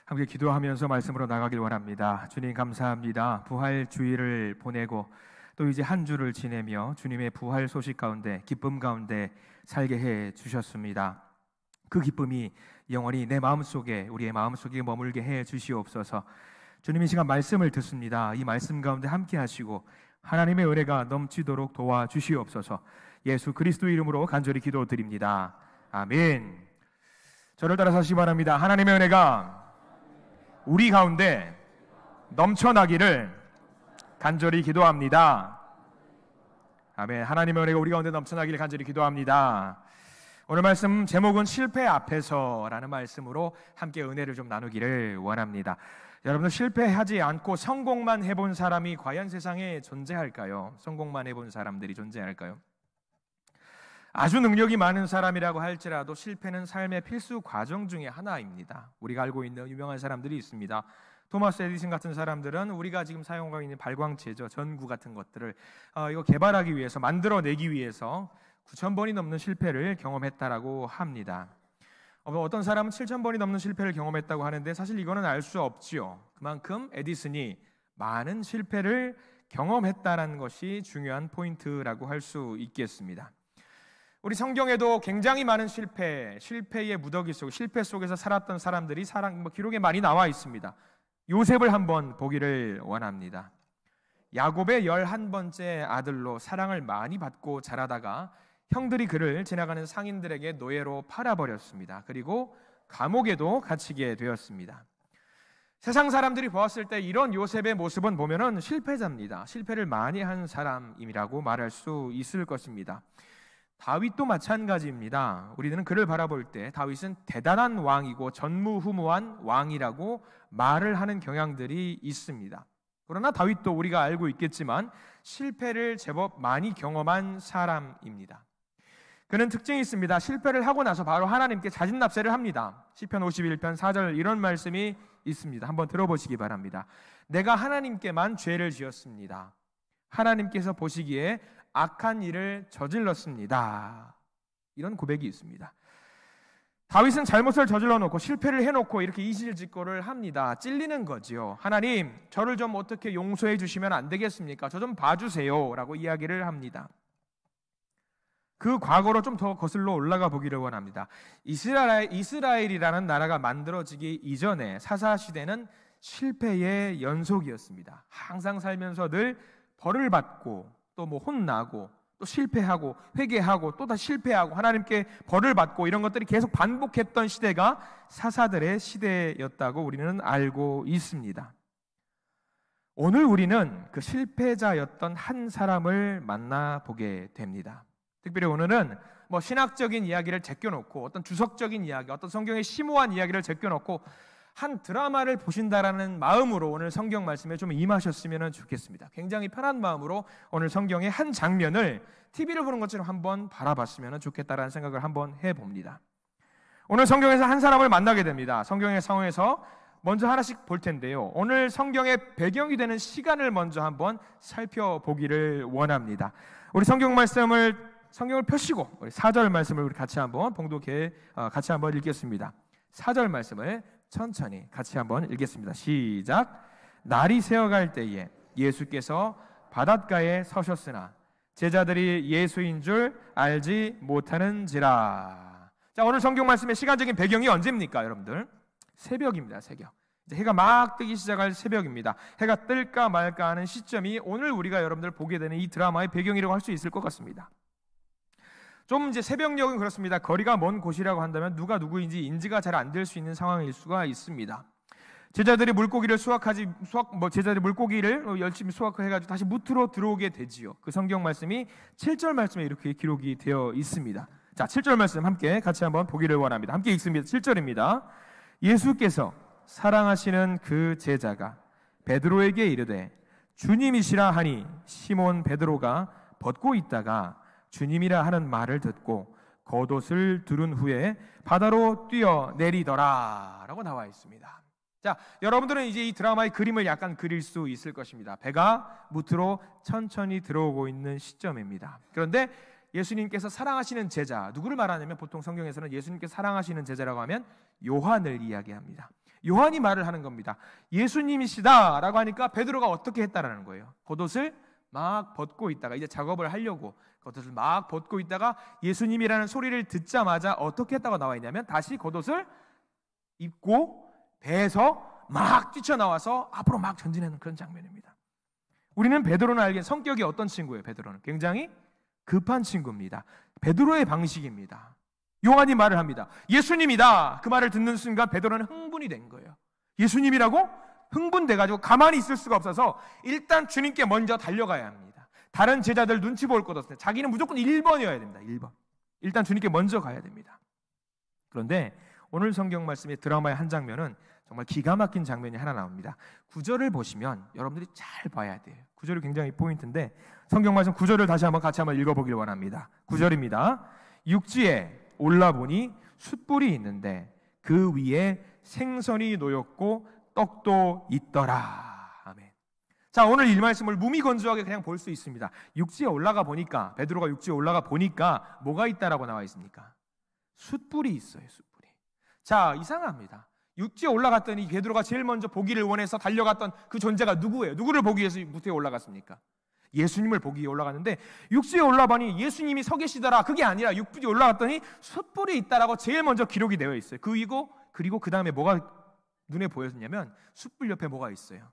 함께 기도하면서 말씀으로 나가길 원합니다. 주님 감사합니다. 부활 주일을 보내고 또 이제 한 주를 지내며 주님의 부활 소식 가운데 기쁨 가운데 살게 해 주셨습니다. 그 기쁨이 영원히 내 마음속에 우리의 마음속에 머물게 해 주시옵소서. 주님 이 시간 말씀을 듣습니다. 이 말씀 가운데 함께 하시고 하나님의 은혜가 넘치도록 도와주시옵소서. 예수 그리스도 이름으로 간절히 기도드립니다. 아멘. 저를 따라서 하시기 바랍니다. 하나님의 은혜가 우리 가운데 넘쳐나기를 간절히 기도합니다. 아멘. 하나님의 은혜가 우리 가운데 넘쳐나기를 간절히 기도합니다. 오늘 말씀 제목은 실패 앞에서라는 말씀으로 함께 은혜를 좀 나누기를 원합니다. 여러분들 실패하지 않고 성공만 해본 사람이 과연 세상에 존재할까요? 성공만 해본 사람들이 존재할까요? 아주 능력이 많은 사람이라고 할지라도 실패는 삶의 필수 과정 중에 하나입니다. 우리가 알고 있는 유명한 사람들이 있습니다. 토마스 에디슨 같은 사람들은 우리가 지금 사용하고 있는 발광체죠, 전구 같은 것들을 이거 개발하기 위해서, 만들어내기 위해서 9,000번이 넘는 실패를 경험했다라고 합니다. 어떤 사람은 7,000번이 넘는 실패를 경험했다고 하는데 사실 이거는 알 수 없지요. 그만큼 에디슨이 많은 실패를 경험했다는 것이 중요한 포인트라고 할 수 있겠습니다. 우리 성경에도 굉장히 많은 실패의 무더기 속, 실패 속에서 살았던 사람들이 기록에 많이 나와 있습니다. 요셉을 한번 보기를 원합니다. 야곱의 11번째 아들로 사랑을 많이 받고 자라다가 형들이 그를 지나가는 상인들에게 노예로 팔아버렸습니다. 그리고 감옥에도 갇히게 되었습니다. 세상 사람들이 보았을 때 이런 요셉의 모습은 보면은 실패자입니다. 실패를 많이 한 사람이라고 말할 수 있을 것입니다. 다윗도 마찬가지입니다. 우리는 그를 바라볼 때 다윗은 대단한 왕이고 전무후무한 왕이라고 말을 하는 경향들이 있습니다. 그러나 다윗도 우리가 알고 있겠지만 실패를 제법 많이 경험한 사람입니다. 그는 특징이 있습니다. 실패를 하고 나서 바로 하나님께 자진납세를 합니다. 시편 51편 4절 이런 말씀이 있습니다. 한번 들어보시기 바랍니다. 내가 하나님께만 죄를 지었습니다. 하나님께서 보시기에 악한 일을 저질렀습니다. 이런 고백이 있습니다. 다윗은 잘못을 저질러 놓고 실패를 해놓고 이렇게 이실직고를 합니다. 찔리는 거지요. 하나님, 저를 좀 어떻게 용서해 주시면 안 되겠습니까? 저 좀 봐주세요 라고 이야기를 합니다. 그 과거로 좀 더 거슬러 올라가 보기를 원합니다. 이스라엘이라는 나라가 만들어지기 이전에 사사시대는 실패의 연속이었습니다. 항상 살면서 늘 벌을 받고 또 혼나고 또 실패하고 회개하고 또 다시 실패하고 하나님께 벌을 받고 이런 것들이 계속 반복했던 시대가 사사들의 시대였다고 우리는 알고 있습니다. 오늘 우리는 그 실패자였던 한 사람을 만나보게 됩니다. 특별히 오늘은 신학적인 이야기를 제껴놓고 어떤 주석적인 이야기, 어떤 성경의 심오한 이야기를 제껴놓고 한 드라마를 보신다라는 마음으로 오늘 성경 말씀에 좀 임하셨으면 좋겠습니다. 굉장히 편한 마음으로 오늘 성경의 한 장면을 TV를 보는 것처럼 한번 바라봤으면 좋겠다라는 생각을 한번 해봅니다. 오늘 성경에서 한 사람을 만나게 됩니다. 성경의 상황에서 먼저 하나씩 볼 텐데요. 오늘 성경의 배경이 되는 시간을 먼저 한번 살펴보기를 원합니다. 우리 성경을 펴시고 우리 4절 말씀을 우리 같이 한번 봉독해 같이 한번 읽겠습니다. 4절 말씀을 천천히 같이 한번 읽겠습니다. 시작. 날이 새어갈 때에 예수께서 바닷가에 서셨으나 제자들이 예수인 줄 알지 못하는지라. 자, 오늘 성경 말씀의 시간적인 배경이 언제입니까, 여러분들? 새벽입니다. 새벽. 이제 해가 막 뜨기 시작할 새벽입니다. 해가 뜰까 말까 하는 시점이 오늘 우리가 여러분들 보게 되는 이 드라마의 배경이라고 할 수 있을 것 같습니다. 좀 이제 새벽녘은 그렇습니다. 거리가 먼 곳이라고 한다면 누가 누구인지 인지가 잘 안 될 수 있는 상황일 수가 있습니다. 제자들이 물고기를 제자들이 물고기를 열심히 수확해가지고 다시 무트로 들어오게 되지요. 그 성경 말씀이 7절 말씀에 이렇게 기록이 되어 있습니다. 자, 7절 말씀 함께 같이 한번 보기를 원합니다. 함께 읽습니다. 7절입니다. 예수께서 사랑하시는 그 제자가 베드로에게 이르되 주님이시라 하니 시몬 베드로가 벗고 있다가 주님이라 하는 말을 듣고 겉옷을 두른 후에 바다로 뛰어내리더라 라고 나와 있습니다. 자, 여러분들은 이제 이 드라마의 그림을 약간 그릴 수 있을 것입니다. 배가 무트로 천천히 들어오고 있는 시점입니다. 그런데 예수님께서 사랑하시는 제자, 누구를 말하냐면 보통 성경에서는 예수님께서 사랑하시는 제자라고 하면 요한을 이야기합니다. 요한이 말을 하는 겁니다. 예수님이시다라고 하니까 베드로가 어떻게 했다라는 거예요. 겉옷을 막 벗고 있다가 이제 작업을 하려고 겉옷을 막 벗고 있다가 예수님이라는 소리를 듣자마자 어떻게 했다고 나와 있냐면 다시 겉옷을 입고 배에서 막 뛰쳐나와서 앞으로 막 전진하는 그런 장면입니다. 우리는 베드로는 알기에 성격이 어떤 친구예요? 베드로는 굉장히 급한 친구입니다. 베드로의 방식입니다. 요한이 말을 합니다. 예수님이다. 그 말을 듣는 순간 베드로는 흥분이 된 거예요. 예수님이라고? 흥분돼가지고 가만히 있을 수가 없어서 일단 주님께 먼저 달려가야 합니다. 다른 제자들 눈치 볼 것 없어요. 자기는 무조건 1번이어야 됩니다. 1번. 일단 주님께 먼저 가야 됩니다. 그런데 오늘 성경 말씀의 드라마의 한 장면은 정말 기가 막힌 장면이 하나 나옵니다. 9절을 보시면 여러분들이 잘 봐야 돼요. 9절이 굉장히 포인트인데 성경 말씀 9절을 다시 한번 같이 한번 읽어보길 원합니다. 9절입니다. 육지에 올라보니 숯불이 있는데 그 위에 생선이 놓였고 떡도 있더라. 아멘. 자, 오늘 이 말씀을 무미건조하게 그냥 볼 수 있습니다. 육지에 올라가 보니까 베드로가 육지에 올라가 보니까 뭐가 있다라고 나와 있습니까? 숯불이 있어요. 숯불이. 자, 이상합니다. 육지에 올라갔더니 베드로가 제일 먼저 보기를 원해서 달려갔던 그 존재가 누구예요? 누구를 보기 위해서 무대에 올라갔습니까? 예수님을 보기 위해 올라갔는데 육지에 올라가니 예수님이 서 계시더라. 그게 아니라 육지에 올라갔더니 숯불이 있다라고 제일 먼저 기록이 되어 있어요. 그리고 그 다음에 뭐가 눈에 보였냐면 숯불 옆에 뭐가 있어요?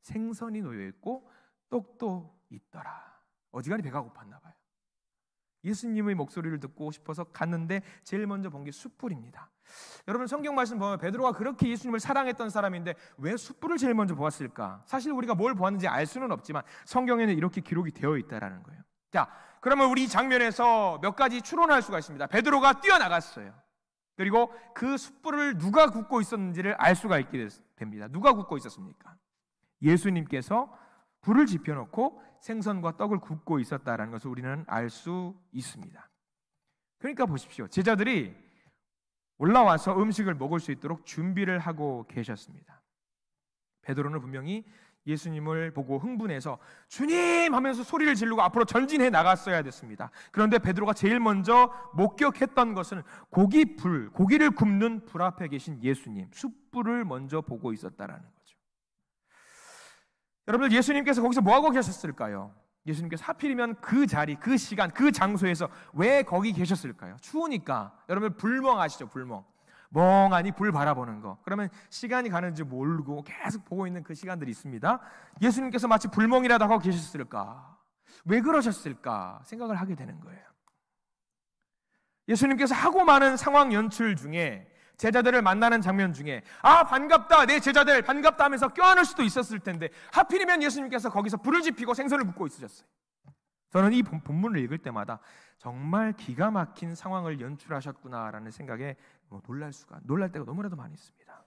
생선이 놓여 있고 떡도 있더라. 어지간히 배가 고팠나 봐요. 예수님의 목소리를 듣고 싶어서 갔는데 제일 먼저 본 게 숯불입니다. 여러분 성경 말씀 보면 베드로가 그렇게 예수님을 사랑했던 사람인데 왜 숯불을 제일 먼저 보았을까? 사실 우리가 뭘 보았는지 알 수는 없지만 성경에는 이렇게 기록이 되어 있다라는 거예요. 자, 그러면 우리 이 장면에서 몇 가지 추론할 수가 있습니다. 베드로가 뛰어나갔어요. 그리고 그 숯불을 누가 굽고 있었는지를 알 수가 있게 됩니다. 누가 굽고 있었습니까? 예수님께서 불을 지펴놓고 생선과 떡을 굽고 있었다라는 것을 우리는 알 수 있습니다. 그러니까 보십시오. 제자들이 올라와서 음식을 먹을 수 있도록 준비를 하고 계셨습니다. 베드로는 분명히 예수님을 보고 흥분해서 주님 하면서 소리를 지르고 앞으로 전진해 나갔어야 됐습니다. 그런데 베드로가 제일 먼저 목격했던 것은 고기를 굽는 불 앞에 계신 예수님, 숯불을 먼저 보고 있었다라는 거죠. 여러분들 예수님께서 거기서 뭐하고 계셨을까요? 예수님께서 하필이면 그 자리, 그 시간, 그 장소에서 왜 거기 계셨을까요? 추우니까. 여러분 불멍 아시죠? 불멍. 멍하니 불 바라보는 거. 그러면 시간이 가는지 모르고 계속 보고 있는 그 시간들이 있습니다. 예수님께서 마치 불멍이라도 하고 계셨을까? 왜 그러셨을까? 생각을 하게 되는 거예요. 예수님께서 하고 많은 상황 연출 중에 제자들을 만나는 장면 중에 아 반갑다 내 제자들 반갑다 하면서 껴안을 수도 있었을 텐데 하필이면 예수님께서 거기서 불을 지피고 생선을 굽고 있으셨어요. 저는 이 본문을 읽을 때마다 정말 기가 막힌 상황을 연출하셨구나라는 생각에 놀랄 때가 너무나도 많이 있습니다.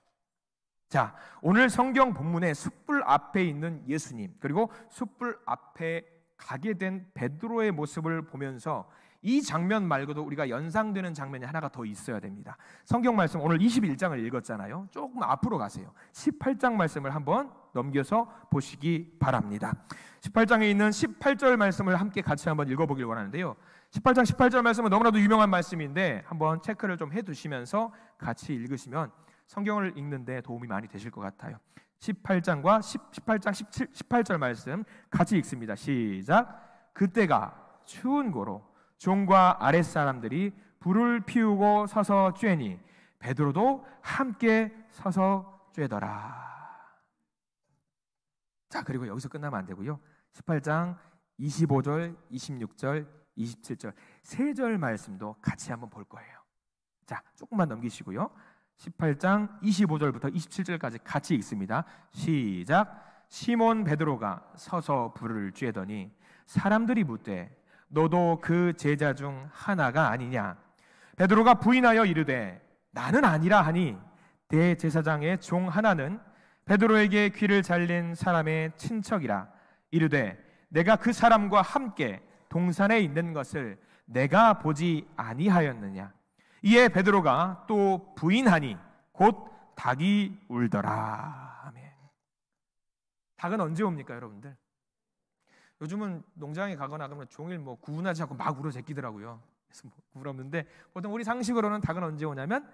자, 오늘 성경 본문에 숯불 앞에 있는 예수님 그리고 숯불 앞에 가게 된 베드로의 모습을 보면서 이 장면 말고도 우리가 연상되는 장면이 하나가 더 있어야 됩니다. 성경 말씀 오늘 21장을 읽었잖아요. 조금 앞으로 가세요. 18장 말씀을 한번 넘겨서 보시기 바랍니다. 18장에 있는 18절 말씀을 함께 같이 한번 읽어보길 원하는데요. 18장 18절 말씀은 너무나도 유명한 말씀인데 한번 체크를 좀 해두시면서 같이 읽으시면 성경을 읽는데 도움이 많이 되실 것 같아요. 18장과 18절 말씀 같이 읽습니다. 시작. 그때가 추운 고로 종과 아랫사람들이 불을 피우고 서서 쬐니 베드로도 함께 서서 쬐더라. 자, 그리고 여기서 끝나면 안 되고요. 18장 25절, 26절, 27절 세 절 말씀도 같이 한번 볼 거예요. 자, 조금만 넘기시고요. 18장 25절부터 27절까지 같이 읽습니다. 시작. 시몬 베드로가 서서 불을 쬐더니 사람들이 묻되 너도 그 제자 중 하나가 아니냐? 베드로가 부인하여 이르되 나는 아니라 하니 대제사장의 종 하나는 베드로에게 귀를 잘린 사람의 친척이라 이르되 내가 그 사람과 함께 동산에 있는 것을 내가 보지 아니하였느냐? 이에 베드로가 또 부인하니 곧 닭이 울더라. 아멘. 닭은 언제 옵니까, 여러분들? 요즘은 농장에 가거나 그러면 종일 구분하지 않고 막 울어 제끼더라고요. 그래서 울었는데 보통 우리 상식으로는 닭은 언제 오냐면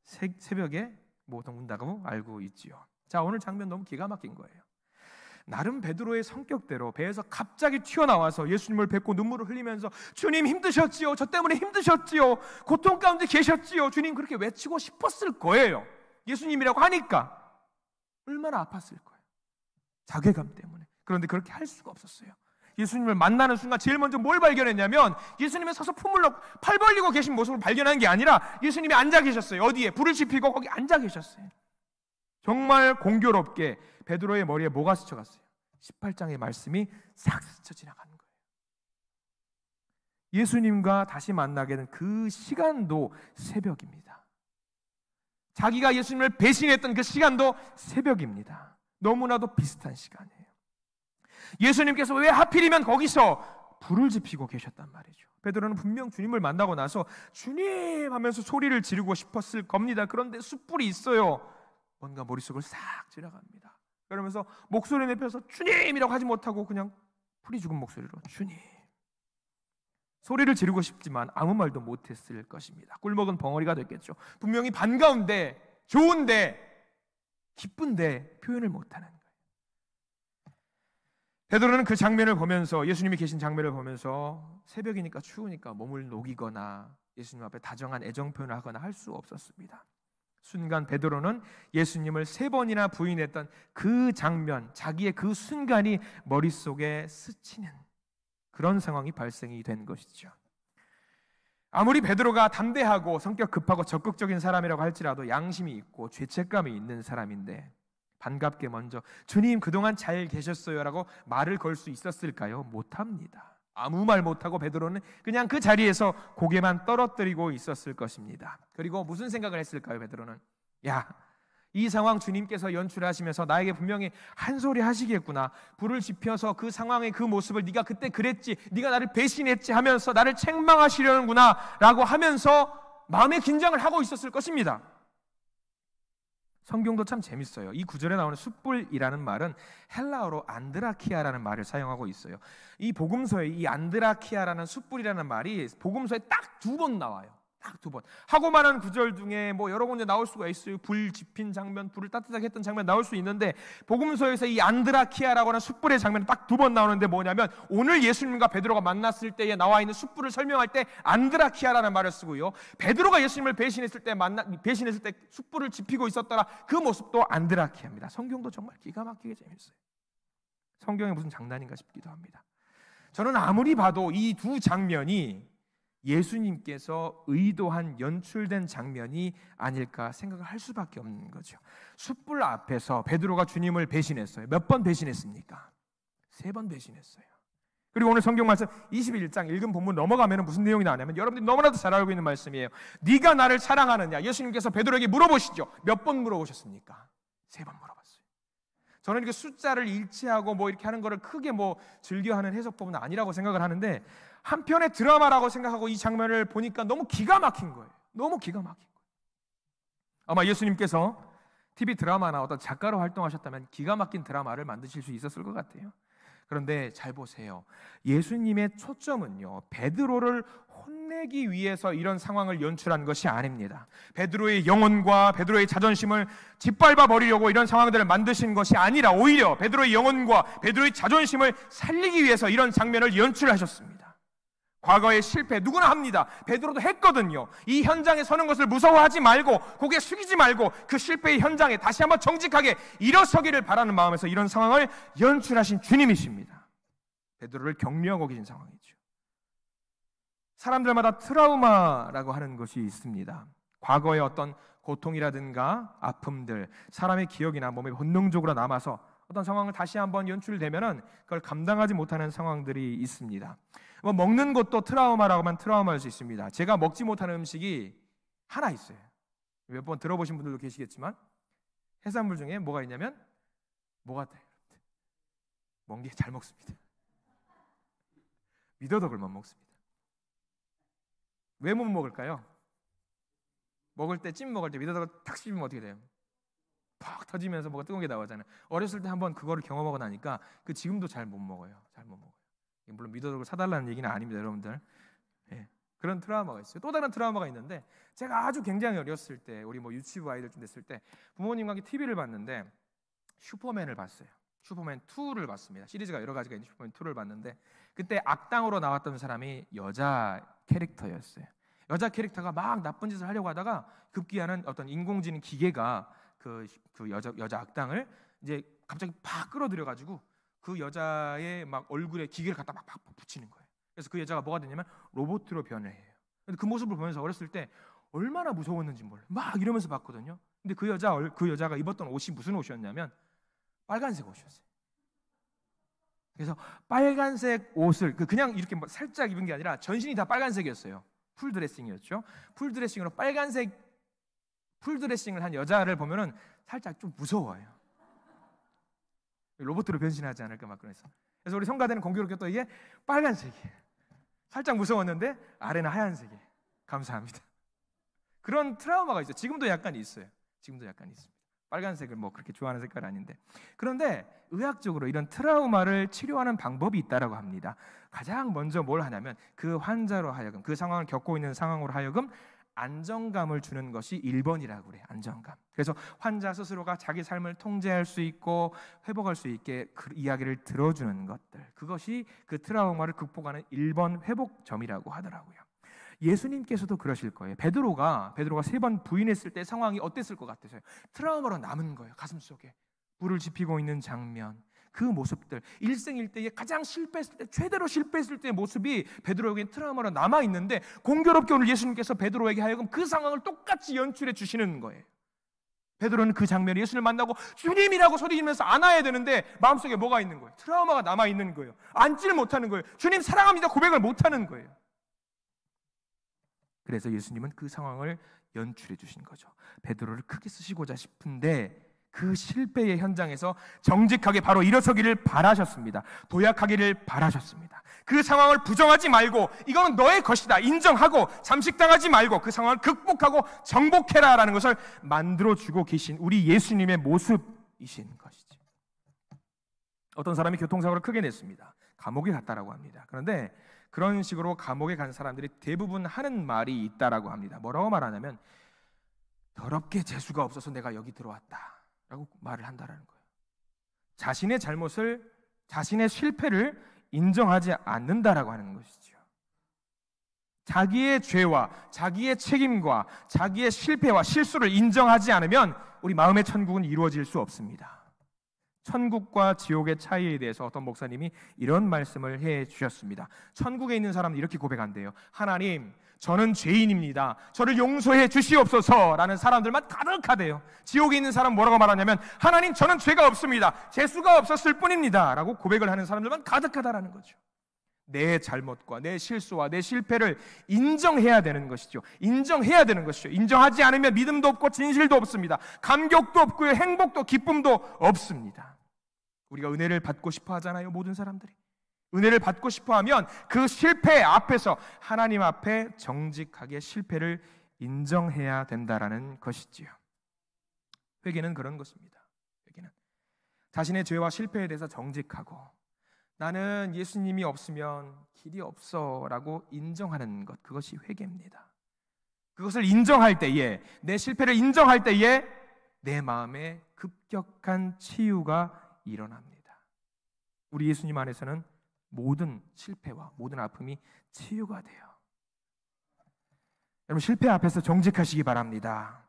새벽에 못 먹는다고 알고 있지요. 자, 오늘 장면 너무 기가 막힌 거예요. 나름 베드로의 성격대로 배에서 갑자기 튀어나와서 예수님을 뵙고 눈물을 흘리면서 주님 힘드셨지요, 저 때문에 힘드셨지요, 고통 가운데 계셨지요, 주님 그렇게 외치고 싶었을 거예요. 예수님이라고 하니까 얼마나 아팠을 거예요. 자괴감 때문에. 그런데 그렇게 할 수가 없었어요. 예수님을 만나는 순간 제일 먼저 뭘 발견했냐면 예수님이 서서 품을 넣고 팔 벌리고 계신 모습을 발견한 게 아니라 예수님이 앉아 계셨어요. 어디에? 불을 지피고 거기 앉아 계셨어요. 정말 공교롭게 베드로의 머리에 뭐가 스쳐갔어요? 18장의 말씀이 싹 스쳐 지나가는 거예요. 예수님과 다시 만나게 된 그 시간도 새벽입니다. 자기가 예수님을 배신했던 그 시간도 새벽입니다. 너무나도 비슷한 시간이에요. 예수님께서 왜 하필이면 거기서 불을 지피고 계셨단 말이죠. 베드로는 분명 주님을 만나고 나서 주님 하면서 소리를 지르고 싶었을 겁니다. 그런데 숯불이 있어요. 뭔가 머릿속을 싹 지나갑니다. 그러면서 목소리 내면서 주님이라고 하지 못하고 그냥 풀이 죽은 목소리로 주님. 소리를 지르고 싶지만 아무 말도 못했을 것입니다. 꿀먹은 벙어리가 됐겠죠. 분명히 반가운데, 좋은데, 기쁜데 표현을 못하는 거예요. 베드로는 그 장면을 보면서, 예수님이 계신 장면을 보면서 새벽이니까 추우니까 몸을 녹이거나 예수님 앞에 다정한 애정 표현을 하거나 할 수 없었습니다. 순간 베드로는 예수님을 3번이나 부인했던 그 장면, 자기의 그 순간이 머릿속에 스치는 그런 상황이 발생이 된 것이죠. 아무리 베드로가 담대하고 성격 급하고 적극적인 사람이라고 할지라도 양심이 있고 죄책감이 있는 사람인데 반갑게 먼저 주님 그동안 잘 계셨어요 라고 말을 걸 수 있었을까요? 못합니다. 아무 말 못하고 베드로는 그냥 그 자리에서 고개만 떨어뜨리고 있었을 것입니다. 그리고 무슨 생각을 했을까요? 베드로는 야, 이 상황 주님께서 연출하시면서 나에게 분명히 한 소리 하시겠구나. 불을 지펴서 그 상황의 그 모습을 네가 그때 그랬지, 네가 나를 배신했지 하면서 나를 책망하시려는구나 라고 하면서 마음의 긴장을 하고 있었을 것입니다. 성경도 참 재밌어요. 이 구절에 나오는 숯불이라는 말은 헬라어로 안드라키아라는 말을 사용하고 있어요. 이 복음서에 이 안드라키아라는 숯불이라는 말이 복음서에 딱 2번 나와요. 딱 2번. 하고 말하는 구절 중에 뭐 여러 군데 나올 수가 있어요. 불 지핀 장면, 불을 따뜻하게 했던 장면 나올 수 있는데 복음서에서 이 안드라키아라고 하는 숯불의 장면이 딱 2번 나오는데 뭐냐면 오늘 예수님과 베드로가 만났을 때에 나와 있는 숯불을 설명할 때 안드라키아라는 말을 쓰고요. 베드로가 예수님을 배신했을 때 숯불을 지피고 있었더라. 그 모습도 안드라키아입니다. 성경도 정말 기가 막히게 재밌어요. 성경이 무슨 장난인가 싶기도 합니다. 저는 아무리 봐도 이 2 장면이 예수님께서 의도한 연출된 장면이 아닐까 생각을 할 수밖에 없는 거죠. 숯불 앞에서 베드로가 주님을 배신했어요. 몇 번 배신했습니까? 3번 배신했어요. 그리고 오늘 성경 말씀 21장 읽은 본문 넘어가면 무슨 내용이 나오냐면 여러분들이 너무나도 잘 알고 있는 말씀이에요. 네가 나를 사랑하느냐? 예수님께서 베드로에게 물어보시죠. 몇 번 물어보셨습니까? 3번 물어봤어요. 저는 이렇게 숫자를 일치하고 뭐 이렇게 하는 거를 크게 뭐 즐겨하는 해석법은 아니라고 생각을 하는데 한편의 드라마라고 생각하고 이 장면을 보니까 너무 기가 막힌 거예요. 너무 기가 막힌 거예요. 아마 예수님께서 TV 드라마나 어떤 작가로 활동하셨다면 기가 막힌 드라마를 만드실 수 있었을 것 같아요. 그런데 잘 보세요. 예수님의 초점은요, 베드로를 혼내기 위해서 이런 상황을 연출한 것이 아닙니다. 베드로의 영혼과 베드로의 자존심을 짓밟아 버리려고 이런 상황들을 만드신 것이 아니라 오히려 베드로의 영혼과 베드로의 자존심을 살리기 위해서 이런 장면을 연출하셨습니다. 과거의 실패 누구나 합니다. 베드로도 했거든요. 이 현장에 서는 것을 무서워하지 말고 고개 숙이지 말고 그 실패의 현장에 다시 한번 정직하게 일어서기를 바라는 마음에서 이런 상황을 연출하신 주님이십니다. 베드로를 격려하고 계신 상황이죠. 사람들마다 트라우마라고 하는 것이 있습니다. 과거의 어떤 고통이라든가 아픔들, 사람의 기억이나 몸에 본능적으로 남아서 어떤 상황을 다시 한번 연출되면은 그걸 감당하지 못하는 상황들이 있습니다. 뭐 먹는 것도 트라우마라고만 트라우마일 수 있습니다. 제가 먹지 못하는 음식이 하나 있어요. 몇 번 들어보신 분들도 계시겠지만 해산물 중에 뭐가 있냐면 뭐 같아요? 멍게 잘 먹습니다. 미더덕을만 먹습니다. 왜 못 먹을까요? 먹을 때 찜 먹을 때 미더덕을 탁 씹으면 어떻게 돼요? 팍 터지면서 뭐가 뜨거운 게 나오잖아요. 어렸을 때 한번 그거를 경험하고 나니까 그 지금도 잘 못 먹어요. 잘 못 먹어요. 물론 미더덕을 사달라는 얘기는 아닙니다, 여러분들. 예. 그런 트라우마가 있어요. 또 다른 트라우마가 있는데, 제가 아주 굉장히 어렸을 때, 우리 뭐 유치부 아이들쯤 됐을 때 부모님과 함께 TV를 봤는데 슈퍼맨을 봤어요. 슈퍼맨 2를 봤습니다. 시리즈가 여러 가지가 있는 슈퍼맨 2를 봤는데, 그때 악당으로 나왔던 사람이 여자 캐릭터였어요. 여자 캐릭터가 막 나쁜 짓을 하려고 하다가 급기야는 어떤 인공지능 기계가 그 여자 악당을 이제 갑자기 팍 끌어들여가지고 그 여자의 막 얼굴에 기계를 갖다 막 붙이는 거예요. 그래서 그 여자가 뭐가 됐냐면 로봇으로 변을 해요. 근데 그 모습을 보면서 어렸을 때 얼마나 무서웠는지 몰라요. 막 이러면서 봤거든요. 근데 그 여자가 입었던 옷이 무슨 옷이었냐면 빨간색 옷이었어요. 그래서 빨간색 옷을 그냥 이렇게 뭐 살짝 입은 게 아니라 전신이 다 빨간색이었어요. 풀드레싱이었죠. 풀드레싱으로 빨간색 풀드레싱을 한 여자를 보면은 살짝 좀 무서워요. 로봇으로 변신하지 않을까 막 그래서. 그래서 우리 성가대는 공교롭게 또 이게 빨간색이에요. 살짝 무서웠는데 아래는 하얀색이에요. 감사합니다. 그런 트라우마가 있어요. 지금도 약간 있어요. 지금도 약간 있습니다. 빨간색을 뭐 그렇게 좋아하는 색깔 아닌데. 그런데 의학적으로 이런 트라우마를 치료하는 방법이 있다라고 합니다. 가장 먼저 뭘 하냐면 그 환자로 하여금, 그 상황을 겪고 있는 상황으로 하여금 안정감을 주는 것이 1번이라고 그래요. 안정감. 그래서 환자 스스로가 자기 삶을 통제할 수 있고 회복할 수 있게 그 이야기를 들어주는 것들, 그것이 그 트라우마를 극복하는 1번 회복점이라고 하더라고요. 예수님께서도 그러실 거예요. 베드로가 3번 부인했을 때 상황이 어땠을 것 같으세요? 트라우마로 남은 거예요. 가슴속에 불을 지피고 있는 장면, 그 모습들, 일생일대에 가장 실패했을 때, 최대로 실패했을 때의 모습이 베드로에게 트라우마로 남아있는데, 공교롭게 오늘 예수님께서 베드로에게 하여금 그 상황을 똑같이 연출해 주시는 거예요. 베드로는 그 장면에 예수님을 만나고 주님이라고 소리지면서 안아야 되는데 마음속에 뭐가 있는 거예요? 트라우마가 남아있는 거예요. 안지를 못하는 거예요. 주님 사랑합니다 고백을 못하는 거예요. 그래서 예수님은 그 상황을 연출해 주신 거죠. 베드로를 크게 쓰시고자 싶은데 그 실패의 현장에서 정직하게 바로 일어서기를 바라셨습니다. 도약하기를 바라셨습니다. 그 상황을 부정하지 말고 이건 너의 것이다 인정하고 잠식당하지 말고 그 상황을 극복하고 정복해라라는 것을 만들어주고 계신 우리 예수님의 모습이신 것이죠. 어떤 사람이 교통사고를 크게 냈습니다. 감옥에 갔다라고 합니다. 그런데 그런 식으로 감옥에 간 사람들이 대부분 하는 말이 있다라고 합니다. 뭐라고 말하냐면 더럽게 재수가 없어서 내가 여기 들어왔다 라고 말을 한다라는 거예요. 자신의 잘못을, 자신의 실패를 인정하지 않는다라고 하는 것이죠. 자기의 죄와 자기의 책임과 자기의 실패와 실수를 인정하지 않으면 우리 마음의 천국은 이루어질 수 없습니다. 천국과 지옥의 차이에 대해서 어떤 목사님이 이런 말씀을 해 주셨습니다. 천국에 있는 사람은 이렇게 고백한대요. 하나님, 저는 죄인입니다. 저를 용서해 주시옵소서 라는 사람들만 가득하대요. 지옥에 있는 사람은 뭐라고 말하냐면 하나님, 저는 죄가 없습니다. 재수가 없었을 뿐입니다 라고 고백을 하는 사람들만 가득하다라는 거죠. 내 잘못과 내 실수와 내 실패를 인정해야 되는 것이죠. 인정해야 되는 것이죠. 인정하지 않으면 믿음도 없고 진실도 없습니다. 감격도 없고요, 행복도 기쁨도 없습니다. 우리가 은혜를 받고 싶어 하잖아요. 모든 사람들이 은혜를 받고 싶어 하면 그 실패 앞에서 하나님 앞에 정직하게 실패를 인정해야 된다라는 것이지요. 회개는 그런 것입니다. 회개는 자신의 죄와 실패에 대해서 정직하고 나는 예수님이 없으면 길이 없어 라고 인정하는 것, 그것이 회개입니다. 그것을 인정할 때에, 내 실패를 인정할 때에 내 마음에 급격한 치유가 일어납니다. 우리 예수님 안에서는 모든 실패와 모든 아픔이 치유가 돼요. 여러분, 실패 앞에서 정직하시기 바랍니다.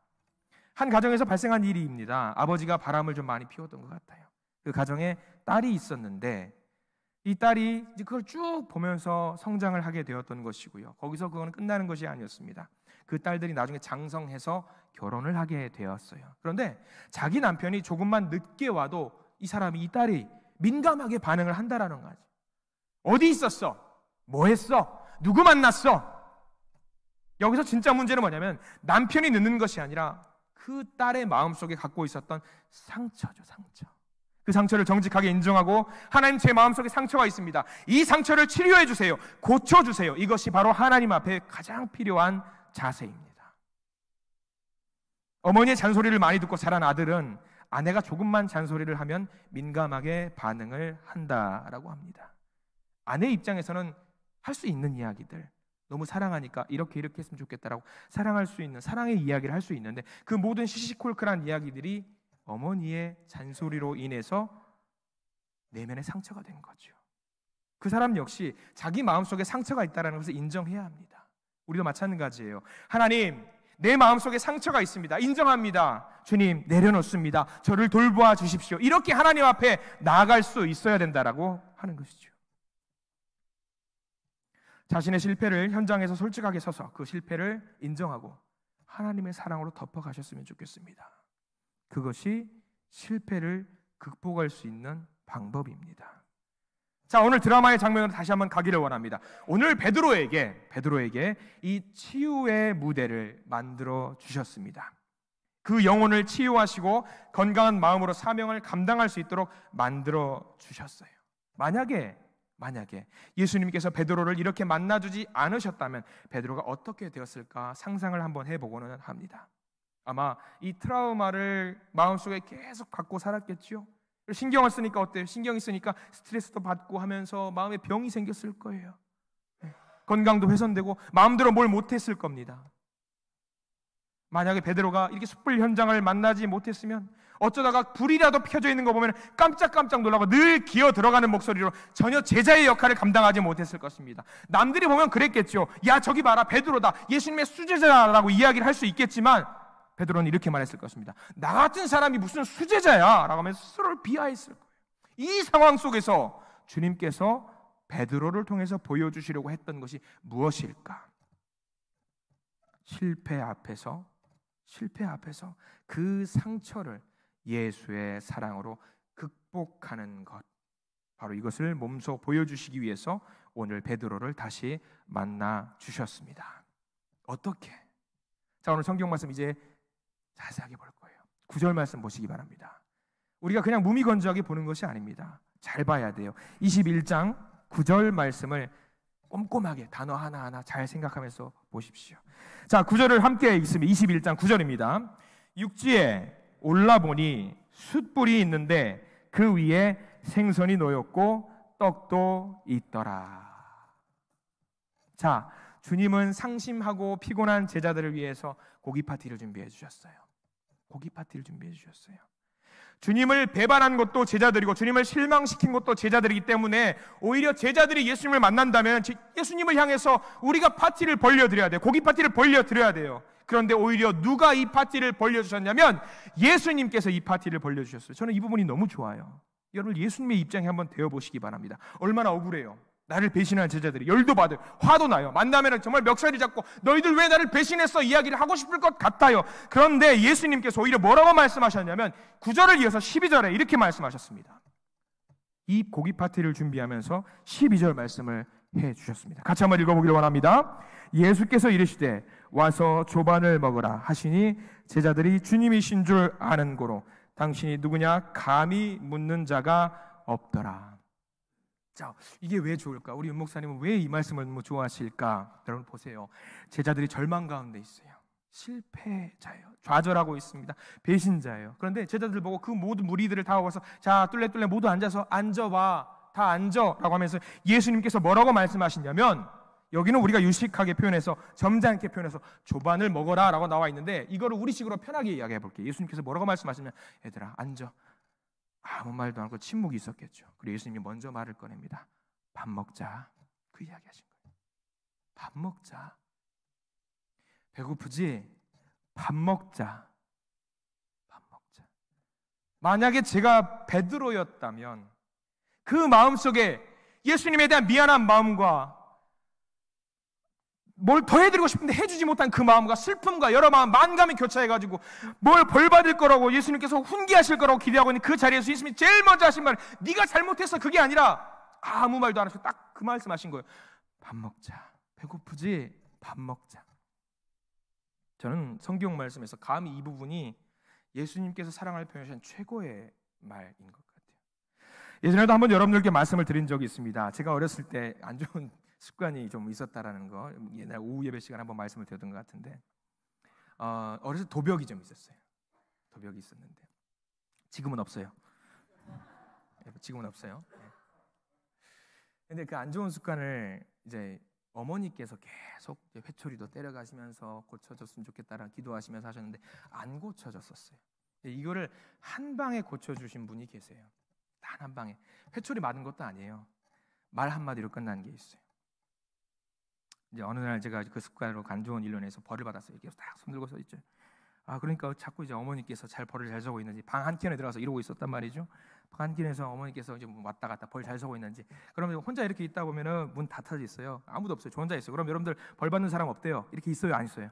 한 가정에서 발생한 일입니다. 아버지가 바람을 좀 많이 피웠던 것 같아요. 그 가정에 딸이 있었는데 이 딸이 이제 그걸 쭉 보면서 성장을 하게 되었던 것이고요. 거기서 그거는 끝나는 것이 아니었습니다. 그 딸들이 나중에 장성해서 결혼을 하게 되었어요. 그런데 자기 남편이 조금만 늦게 와도 이 딸이 민감하게 반응을 한다라는 거죠. 어디 있었어? 뭐 했어? 누구 만났어? 여기서 진짜 문제는 뭐냐면 남편이 늦는 것이 아니라 그 딸의 마음속에 갖고 있었던 상처죠, 상처. 그 상처를 정직하게 인정하고 하나님, 제 마음속에 상처가 있습니다. 이 상처를 치료해 주세요. 고쳐주세요. 이것이 바로 하나님 앞에 가장 필요한 자세입니다. 어머니의 잔소리를 많이 듣고 자란 아들은 아내가 조금만 잔소리를 하면 민감하게 반응을 한다라고 합니다. 아내 입장에서는 할 수 있는 이야기들, 너무 사랑하니까 이렇게 했으면 좋겠다라고 사랑할 수 있는 사랑의 이야기를 할 수 있는데 그 모든 시시콜콜한 이야기들이 어머니의 잔소리로 인해서 내면의 상처가 된 거죠. 그 사람 역시 자기 마음속에 상처가 있다는 것을 인정해야 합니다. 우리도 마찬가지예요. 하나님, 내 마음속에 상처가 있습니다. 인정합니다. 주님, 내려놓습니다. 저를 돌보아 주십시오. 이렇게 하나님 앞에 나아갈 수 있어야 된다라고 하는 것이죠. 자신의 실패를 현장에서 솔직하게 서서 그 실패를 인정하고 하나님의 사랑으로 덮어가셨으면 좋겠습니다. 그것이 실패를 극복할 수 있는 방법입니다. 자, 오늘 드라마의 장면으로 다시 한번 가기를 원합니다. 오늘 베드로에게 이 치유의 무대를 만들어 주셨습니다. 그 영혼을 치유하시고 건강한 마음으로 사명을 감당할 수 있도록 만들어 주셨어요. 만약에 예수님께서 베드로를 이렇게 만나주지 않으셨다면 베드로가 어떻게 되었을까 상상을 한번 해보고는 합니다. 아마 이 트라우마를 마음속에 계속 갖고 살았겠죠. 신경을 쓰니까 어때요? 신경이 쓰니까 스트레스도 받고 하면서 마음에 병이 생겼을 거예요. 건강도 훼손되고 마음대로 뭘 못했을 겁니다. 만약에 베드로가 이렇게 숯불 현장을 만나지 못했으면 어쩌다가 불이라도 켜져 있는 거 보면 깜짝깜짝 놀라고 늘 기어 들어가는 목소리로 전혀 제자의 역할을 감당하지 못했을 것입니다. 남들이 보면 그랬겠죠. 야, 저기 봐라, 베드로다, 예수님의 수제자라고 이야기를 할 수 있겠지만 베드로는 이렇게 말했을 것입니다. 나 같은 사람이 무슨 수제자야 라고 하면서 스스로를 비하했을 거예요. 이 상황 속에서 주님께서 베드로를 통해서 보여주시려고 했던 것이 무엇일까? 실패 앞에서 그 상처를 예수의 사랑으로 극복하는 것, 바로 이것을 몸소 보여주시기 위해서 오늘 베드로를 다시 만나 주셨습니다. 어떻게? 자, 오늘 성경 말씀 이제 자세하게 볼 거예요. 9절 말씀 보시기 바랍니다. 우리가 그냥 무미건조하게 보는 것이 아닙니다. 잘 봐야 돼요. 21장 9절 말씀을 꼼꼼하게 단어 하나하나 잘 생각하면서 보십시오. 자, 9절을 함께 읽으면 21장 9절입니다. 육지에 올라보니 숯불이 있는데 그 위에 생선이 놓였고 떡도 있더라. 자, 주님은 상심하고 피곤한 제자들을 위해서 고기 파티를 준비해 주셨어요. 고기 파티를 준비해 주셨어요. 주님을 배반한 것도 제자들이고 주님을 실망시킨 것도 제자들이기 때문에 오히려 제자들이 예수님을 만난다면 예수님을 향해서 우리가 파티를 벌려드려야 돼요. 고기 파티를 벌려드려야 돼요. 그런데 오히려 누가 이 파티를 벌려주셨냐면 예수님께서 이 파티를 벌려주셨어요. 저는 이 부분이 너무 좋아요. 여러분, 예수님의 입장에 한번 되어보시기 바랍니다. 얼마나 억울해요. 나를 배신한 제자들이 열도 받아요. 화도 나요. 만나면 정말 멱살이 잡고 너희들 왜 나를 배신했어 이야기를 하고 싶을 것 같아요. 그런데 예수님께서 오히려 뭐라고 말씀하셨냐면 9절을 이어서 12절에 이렇게 말씀하셨습니다. 이 고기 파티를 준비하면서 12절 말씀을 해주셨습니다. 같이 한번 읽어보기를 원합니다. 예수께서 이르시되 와서 조반을 먹으라 하시니 제자들이 주님이신 줄 아는 고로 당신이 누구냐 감히 묻는 자가 없더라. 자, 이게 왜 좋을까? 우리 윤 목사님은 왜 이 말씀을 너무 좋아하실까? 여러분 보세요. 제자들이 절망 가운데 있어요. 실패자예요. 좌절하고 있습니다. 배신자예요. 그런데 제자들 보고 그 모든 무리들을 다 와서 자, 뚫레뚫레 모두 앉아서 앉아봐. 다 앉아라고 하면서 예수님께서 뭐라고 말씀하시냐면 여기는 우리가 유식하게 표현해서 점잖게 표현해서 조반을 먹어라 라고 나와 있는데 이거를 우리식으로 편하게 이야기해 볼게요. 예수님께서 뭐라고 말씀하시면 얘들아 앉아. 아무 말도 않고 침묵이 있었겠죠. 그리고 예수님이 먼저 말을 꺼냅니다. 밥 먹자. 그 이야기 하신 거예요. 밥 먹자. 배고프지? 밥 먹자. 밥 먹자. 만약에 제가 베드로였다면 그 마음속에 예수님에 대한 미안한 마음과 뭘 더 해드리고 싶은데 해주지 못한 그 마음과 슬픔과 여러 마음 만감이 교차해가지고 뭘 벌받을 거라고 예수님께서 훈계하실 거라고 기대하고 있는 그 자리에서 예수님이 제일 먼저 하신 말 네가 잘못했어 그게 아니라 아무 말도 안 하시고 딱 그 말씀하신 거예요. 밥 먹자. 배고프지? 밥 먹자. 저는 성경 말씀에서 감히 이 부분이 예수님께서 사랑을 표현하신 최고의 말인 것 같아요. 예전에도 한번 여러분들께 말씀을 드린 적이 있습니다. 제가 어렸을 때 안 좋은 습관이 좀 있었다라는 거 옛날 오후 예배 시간 한번 말씀을 드렸던 것 같은데 어렸을 때 도벽이 좀 있었어요. 도벽이 있었는데 지금은 없어요. 지금은 없어요. 근데 그 안 좋은 습관을 이제 어머니께서 계속 회초리도 때려가시면서 고쳐졌으면 좋겠다라는 기도하시면서 하셨는데 안 고쳐졌었어요. 이거를 한 방에 고쳐주신 분이 계세요. 단 한 방에. 회초리 맞은 것도 아니에요. 말 한마디로 끝난 게 있어요. 이제 어느 날 제가 그 습관으로 간주원 일련에서 벌을 받았어요. 이렇게 딱 손들고 서 있죠. 그러니까 자꾸 이제 어머니께서 벌을 잘 서고 있는지 방 한켠에 들어가서 이러고 있었단 말이죠. 방 한켠에서 어머니께서 이제 왔다 갔다 벌 잘 서고 있는지. 그러면 혼자 이렇게 있다 보면은 문 닫혀져 있어요. 아무도 없어요. 저 혼자 있어요. 그럼 여러분들 벌 받는 사람 없대요. 이렇게 있어요, 안 있어요?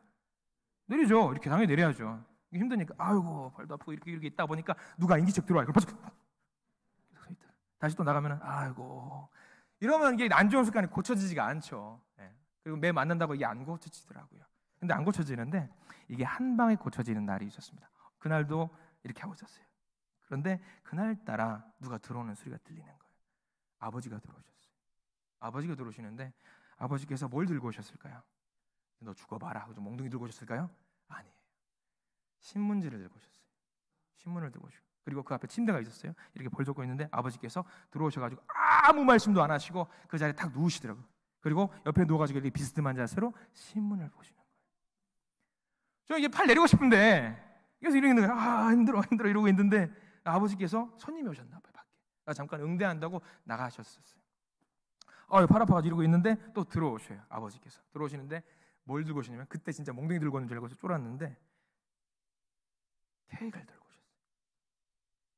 내리죠. 이렇게 당연히 내려야죠. 힘드니까 아이고 벌도 아프고 이렇게 있다 보니까 누가 인기척 들어와요. 그럼 다시 또 나가면은 아이고 이러면 이게 안 좋은 습관이 고쳐지지가 않죠. 그리고 매 만난다고 이게 안 고쳐지더라고요. 근데 안 고쳐지는데 이게 한 방에 고쳐지는 날이 있었습니다. 그날도 이렇게 하고 있었어요. 그런데 그날따라 누가 들어오는 소리가 들리는 거예요. 아버지가 들어오셨어요. 아버지가 들어오시는데 아버지께서 뭘 들고 오셨을까요? 너 죽어봐라. 그래서 몽둥이 들고 오셨을까요? 아니에요. 신문지를 들고 오셨어요. 신문을 들고 오시고 그리고 그 앞에 침대가 있었어요. 이렇게 벌 젓고 있는데 아버지께서 들어오셔가지고 아무 말씀도 안 하시고 그 자리에 탁 누우시더라고요. 그리고 옆에 누워가지고 이렇게 비스듬한 자세로 신문을 보시는 거예요. 저 이제 팔 내리고 싶은데 그래서 이러고 있는 거예요. 힘들어 이러고 있는데 아버지께서 손님이 오셨나 봐요. 밖에. 잠깐 응대한다고 나가셨었어요. 팔 아파가지고 이러고 있는데 또 들어오셔요. 아버지께서 들어오시는데 뭘 들고 오시냐면 그때 진짜 몽둥이 들고 오는 줄 알고 쫄았는데 케이크를 들고 오셨어요.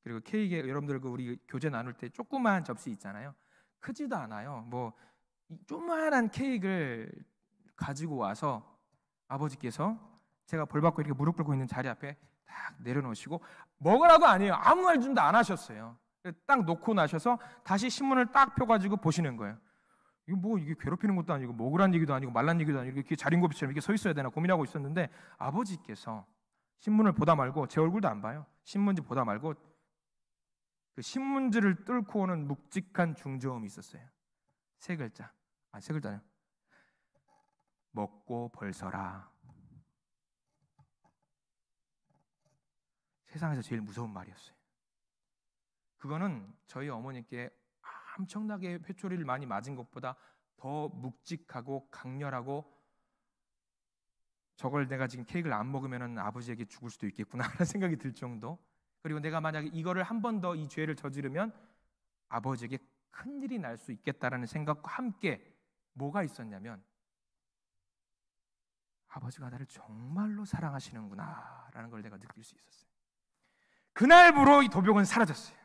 그리고 케이크에 여러분들 우리 교제 나눌 때 조그마한 접시 있잖아요. 크지도 않아요. 뭐 조그마한 케이크를 가지고 와서 아버지께서 제가 벌 받고 이렇게 무릎 꿇고 있는 자리 앞에 딱 내려놓으시고 먹으라고 아니에요. 아무 말씀도 안 하셨어요. 딱 놓고 나셔서 다시 신문을 딱 펴가지고 보시는 거예요. 이게 괴롭히는 것도 아니고 먹으란 얘기도 아니고 말란 얘기도 아니고 이렇게 자린고비처럼 이렇게 서 있어야 되나 고민하고 있었는데 아버지께서 신문을 보다 말고 제 얼굴도 안 봐요. 신문지 보다 말고 그 신문지를 뚫고 오는 묵직한 중저음이 있었어요. 세 글자요. 먹고 벌서라. 세상에서 제일 무서운 말이었어요. 그거는 저희 어머니께 엄청나게 회초리를 많이 맞은 것보다 더 묵직하고 강렬하고 저걸 내가 지금 케이크를 안 먹으면 아버지에게 죽을 수도 있겠구나 라는 생각이 들 정도. 그리고 내가 만약에 이거를 한 번 더 이 죄를 저지르면 아버지에게 큰일이 날 수 있겠다라는 생각과 함께 뭐가 있었냐면 아버지가 나를 정말로 사랑하시는구나 라는 걸 내가 느낄 수 있었어요. 그날부로 이 도벽은 사라졌어요.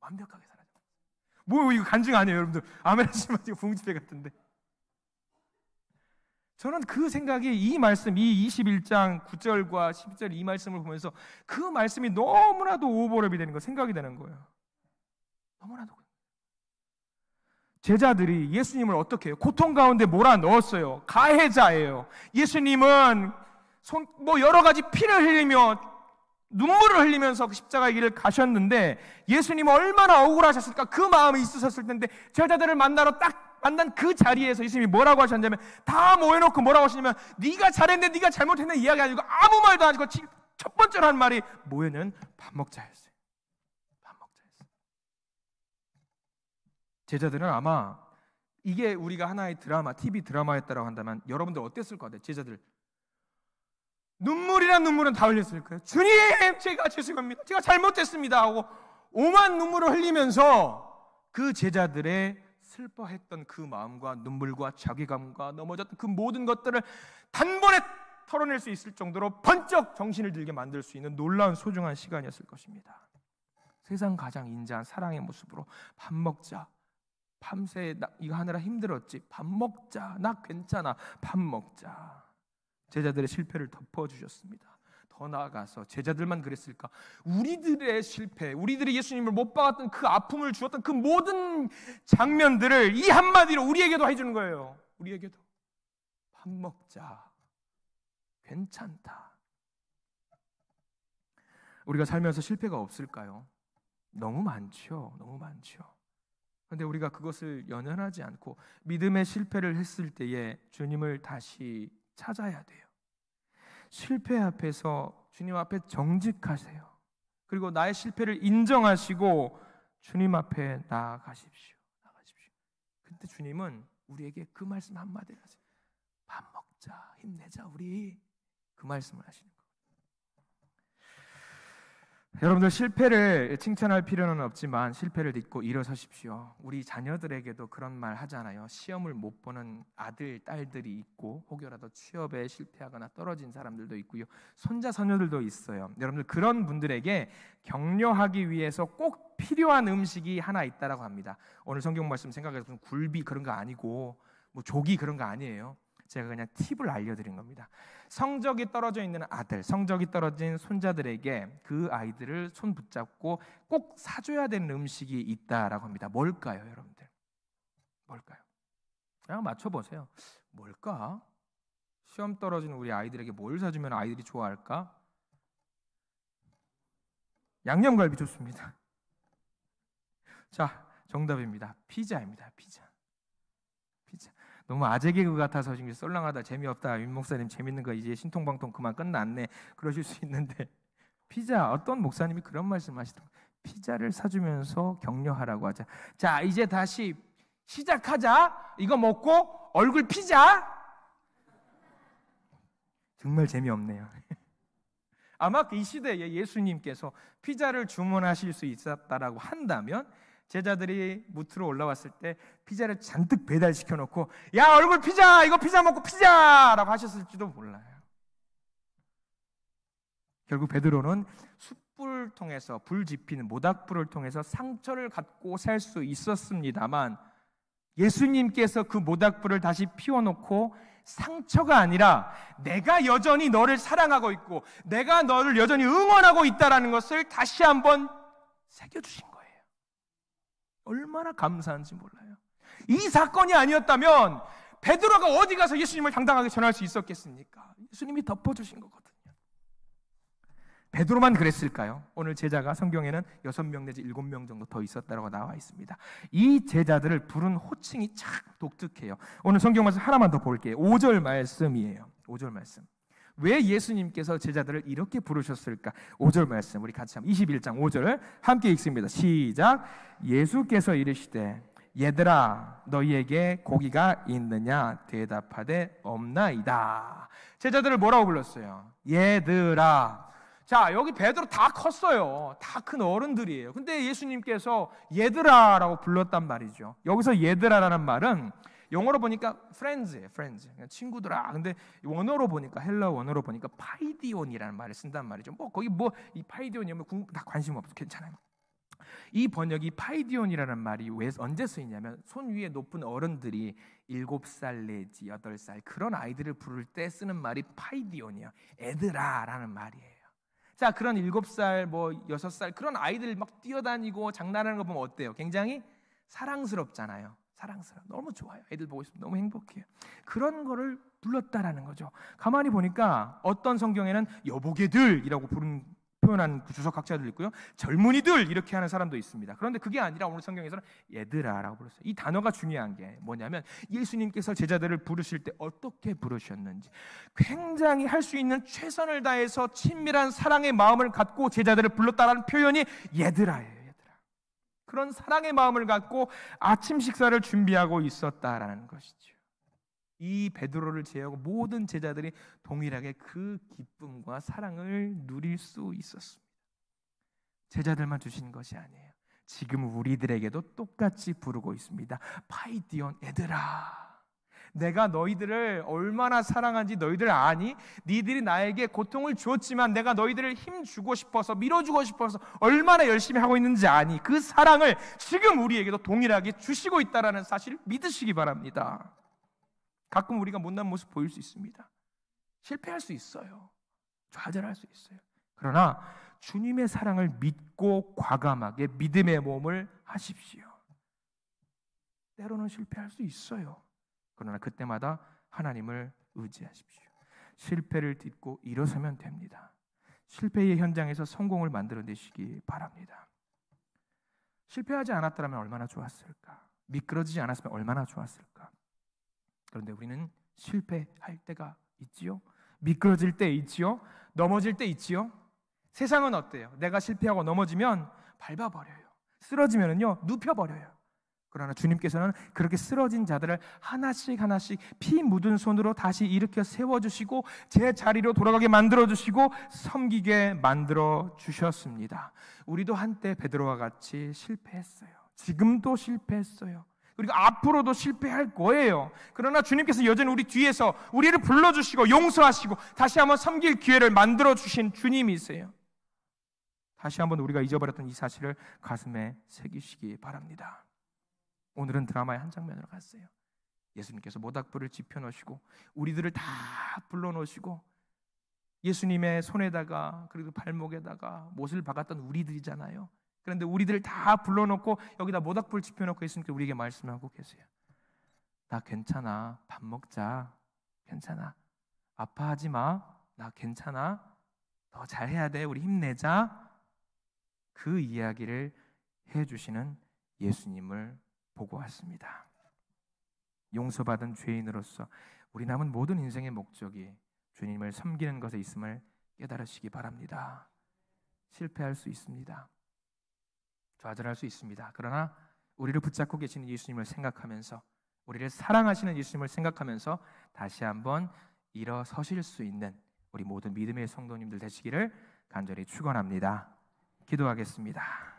완벽하게 사라졌어요. 이거 간증 아니에요 여러분들. 아멘 하시면 이거 붕지배 같은데. 저는 그 생각이 이 말씀, 이 21장 9절과 10절 이 말씀을 보면서 그 말씀이 너무나도 오버랩이 되는 거 생각이 되는 거예요. 너무나도. 제자들이 예수님을 어떻게 해요? 고통 가운데 몰아넣었어요. 가해자예요. 예수님은 여러 가지 피를 흘리며 눈물을 흘리면서 그 십자가의 길을 가셨는데 예수님은 얼마나 억울하셨을까? 그 마음이 있으셨을 텐데 제자들을 만나러 딱 만난 그 자리에서 예수님이 뭐라고 하셨냐면 다 모여놓고 뭐라고 하시냐면 네가 잘했네 네가 잘못했네 이야기 아니고 아무 말도 안 하시고 첫 번째로 한 말이 뭐였냐면 밥 먹자였어요. 밥 먹자였어요. 제자들은 아마 이게 우리가 하나의 드라마, TV 드라마였다고 한다면 여러분들 어땠을 것 같아요? 제자들 눈물이란 눈물은 다 흘렸을 거예요. 주님 제가 죄송합니다. 제가 잘못했습니다 하고 오만 눈물을 흘리면서 그 제자들의 슬퍼했던 그 마음과 눈물과 자괴감과 넘어졌던 그 모든 것들을 단번에 털어낼 수 있을 정도로 번쩍 정신을 들게 만들 수 있는 놀라운 소중한 시간이었을 것입니다. 세상 가장 인자한 사랑의 모습으로 밥 먹자. 밤새 이거 하느라 힘들었지. 밥 먹자. 나 괜찮아. 밥 먹자. 제자들의 실패를 덮어주셨습니다. 더 나아가서 제자들만 그랬을까? 우리들의 실패, 우리들이 예수님을 못 박았던 그 아픔을 주었던 그 모든 장면들을 이 한마디로 우리에게도 해주는 거예요. 우리에게도 밥 먹자. 괜찮다. 우리가 살면서 실패가 없을까요? 너무 많죠. 너무 많죠. 그런데 우리가 그것을 연연하지 않고 믿음의 실패를 했을 때에 주님을 다시 찾아야 돼요. 실패 앞에서 주님 앞에 정직하세요. 그리고 나의 실패를 인정하시고 주님 앞에 나아가십시오. 그때 주님은 우리에게 그 말씀 한마디를 하세요. 밥 먹자, 힘내자 우리. 그 말씀을 하시는 거예요. 여러분들, 실패를 칭찬할 필요는 없지만 실패를 딛고 일어서십시오. 우리 자녀들에게도 그런 말 하잖아요. 시험을 못 보는 아들, 딸들이 있고 혹여라도 취업에 실패하거나 떨어진 사람들도 있고요. 손자, 손녀들도 있어요. 여러분들, 그런 분들에게 격려하기 위해서 꼭 필요한 음식이 하나 있다라고 합니다. 오늘 성경 말씀 생각해서 굴비 그런 거 아니고 뭐 조기 그런 거 아니에요. 제가 그냥 팁을 알려드린 겁니다. 성적이 떨어져 있는 아들, 성적이 떨어진 손자들에게 그 아이들을 손 붙잡고 꼭 사줘야 되는 음식이 있다라고 합니다. 뭘까요, 여러분들? 뭘까요? 그냥 맞춰보세요. 뭘까? 시험 떨어진 우리 아이들에게 뭘 사주면 아이들이 좋아할까? 양념갈비 좋습니다. 자, 정답입니다. 피자입니다. 피자. 너무 아재 개그 같아서 지금 썰렁하다, 재미없다, 윤 목사님 재밌는 거 이제 신통방통 그만 끝났네 그러실 수 있는데, 피자, 어떤 목사님이 그런 말씀하시더라고요. 피자를 사주면서 격려하라고 하자. 자, 이제 다시 시작하자. 이거 먹고 얼굴 피자. 정말 재미없네요. 아마 이 시대에 예수님께서 피자를 주문하실 수 있었다라고 한다면 제자들이 무트로 올라왔을 때 피자를 잔뜩 배달시켜 놓고 야, 얼굴 피자, 이거 피자 먹고 피자라고 하셨을지도 몰라요. 결국 베드로는 숯불을 통해서, 불 지피는 모닥불을 통해서 상처를 갖고 살 수 있었습니다만, 예수님께서 그 모닥불을 다시 피워놓고 상처가 아니라 내가 여전히 너를 사랑하고 있고 내가 너를 여전히 응원하고 있다는 것을 다시 한번 새겨주신 거예요. 얼마나 감사한지 몰라요. 이 사건이 아니었다면 베드로가 어디 가서 예수님을 당당하게 전할 수 있었겠습니까? 예수님이 덮어주신 거거든요. 베드로만 그랬을까요? 오늘 제자가 성경에는 6명 내지 7명 정도 더 있었다고 나와 있습니다. 이 제자들을 부른 호칭이 참 독특해요. 오늘 성경 말씀 하나만 더 볼게요. 5절 말씀이에요. 5절 말씀. 왜 예수님께서 제자들을 이렇게 부르셨을까? 5절 말씀 우리 같이 한번 21장 5절을 함께 읽습니다. 시작. 예수께서 이르시되 얘들아 너희에게 고기가 있느냐? 대답하되 없나이다. 제자들을 뭐라고 불렀어요? 얘들아. 자, 여기 베드로 다 컸어요. 다 큰 어른들이에요. 근데 예수님께서 얘들아라고 불렀단 말이죠. 여기서 얘들아라는 말은 영어로 보니까 friends예요. friends. 친구들아. 근데 원어로 보니까, 헬라 원어로 보니까 파이디온이라는 말을 쓴단 말이죠. 뭐 거기 뭐 이 파이디온이면 다 관심 없어. 괜찮아요. 이 번역이 파이디온이라는 말이 왜 언제 쓰이냐면 손 위에 높은 어른들이 7살 내지 8살 그런 아이들을 부를 때 쓰는 말이 파이디온이에요. 애들아라는 말이에요. 자, 그런 7살 뭐 6살 그런 아이들 막 뛰어다니고 장난하는 거 보면 어때요? 굉장히 사랑스럽잖아요. 사랑스러워. 너무 좋아요. 애들 보고 있으면 너무 행복해요. 그런 거를 불렀다라는 거죠. 가만히 보니까 어떤 성경에는 여보게들이라고 표현한 주석학자들 있고요. 젊은이들 이렇게 하는 사람도 있습니다. 그런데 그게 아니라 오늘 성경에서는 얘들아라고 불렀어요. 이 단어가 중요한 게 뭐냐면 예수님께서 제자들을 부르실 때 어떻게 부르셨는지, 굉장히 할 수 있는 최선을 다해서 친밀한 사랑의 마음을 갖고 제자들을 불렀다라는 표현이 얘들아예요. 그런 사랑의 마음을 갖고 아침 식사를 준비하고 있었다라는 것이죠. 이 베드로를 제외하고 모든 제자들이 동일하게 그 기쁨과 사랑을 누릴 수 있었습니다. 제자들만 주신 것이 아니에요. 지금 우리들에게도 똑같이 부르고 있습니다. 파이디온, 얘들아, 내가 너희들을 얼마나 사랑한지 너희들 아니? 니들이 나에게 고통을 주었지만 내가 너희들을 힘주고 싶어서, 밀어주고 싶어서 얼마나 열심히 하고 있는지 아니? 그 사랑을 지금 우리에게도 동일하게 주시고 있다는 사실을 믿으시기 바랍니다. 가끔 우리가 못난 모습 보일 수 있습니다. 실패할 수 있어요. 좌절할 수 있어요. 그러나 주님의 사랑을 믿고 과감하게 믿음의 몸을 하십시오. 때로는 실패할 수 있어요. 그러나 그때마다 하나님을 의지하십시오. 실패를 딛고 일어서면 됩니다. 실패의 현장에서 성공을 만들어내시기 바랍니다. 실패하지 않았더라면 얼마나 좋았을까? 미끄러지지 않았으면 얼마나 좋았을까? 그런데 우리는 실패할 때가 있지요. 미끄러질 때 있지요. 넘어질 때 있지요. 세상은 어때요? 내가 실패하고 넘어지면 밟아버려요. 쓰러지면은요 눕혀버려요. 그러나 주님께서는 그렇게 쓰러진 자들을 하나씩 하나씩 피 묻은 손으로 다시 일으켜 세워주시고 제 자리로 돌아가게 만들어주시고 섬기게 만들어주셨습니다. 우리도 한때 베드로와 같이 실패했어요. 지금도 실패했어요. 그리고 앞으로도 실패할 거예요. 그러나 주님께서 여전히 우리 뒤에서 우리를 불러주시고 용서하시고 다시 한번 섬길 기회를 만들어주신 주님이세요. 다시 한번 우리가 잊어버렸던 이 사실을 가슴에 새기시기 바랍니다. 오늘은 드라마의 한 장면으로 갔어요. 예수님께서 모닥불을 지펴놓으시고 우리들을 다 불러놓으시고 예수님의 손에다가 그리고 발목에다가 못을 박았던 우리들이잖아요. 그런데 우리들을 다 불러놓고 여기다 모닥불 지펴놓고 예수님께서 우리에게 말씀하고 계세요. 나 괜찮아. 밥 먹자. 괜찮아. 아파하지 마. 나 괜찮아. 더 잘해야 돼. 우리 힘내자. 그 이야기를 해주시는 예수님을 보고 왔습니다. 용서받은 죄인으로서 우리 남은 모든 인생의 목적이 주님을 섬기는 것에 있음을 깨달으시기 바랍니다. 실패할 수 있습니다. 좌절할 수 있습니다. 그러나 우리를 붙잡고 계시는 예수님을 생각하면서 우리를 사랑하시는 예수님을 생각하면서 다시 한번 일어서실 수 있는 우리 모든 믿음의 성도님들 되시기를 간절히 축원합니다. 기도하겠습니다.